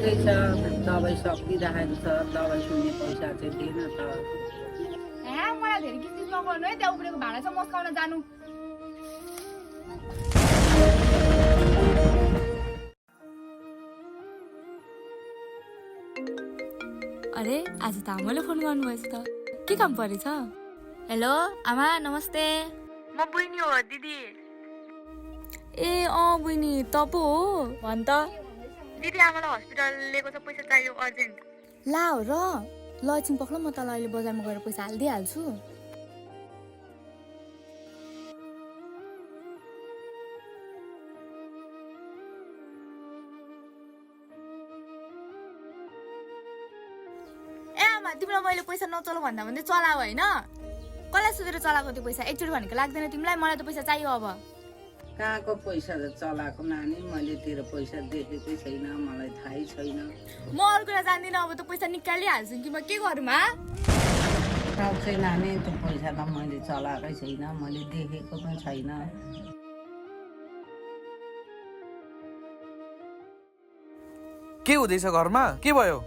छ दबाई सकिरहेको छ दबाई सुन्ने पैसा चाहिँ दिएन त मलाई धेरै किसिम नगर्नु है त्यहाँ उब्रेको भाँडा चाहिँ मस्काउन जानु अरे आज त आमाले फोन गर्नुभएछ त के काम परेछ? हेलो आमा नमस्ते। म बहिनी हो दिदी। ए बहिनी त पो हो भन् त। दिदी आमालाई हस्पिटल लिएको छ पैसा चाहियो अर्जेन्ट। ला हो र ल एकछिन पक्ल म तँलाई अहिले बजारमा गएर पैसा हालिदिइहाल्छु। तिमीलाई मैले पैसा नचलाऊ भन्दा भन्दै चलाऊ होइन कसलाई सोधेर चलाएको त्यो पैसा एकचोटि भनेको लाग्दैन तिमीलाई मलाई त पैसा चाहियो अब कहाँको पैसा चलाएको नानी मैले तेरो पैसा देखेकै छैन मलाई थाहै छैन म अरू कुरा जान्दिनँ अब त पैसा निकालिहाल्छु कि म के गरौँ सक्छै नानी त्यो पैसा त मैले चलाएकै छैन मैले देखेको पनि छैन के हुँदैछ घरमा के भयो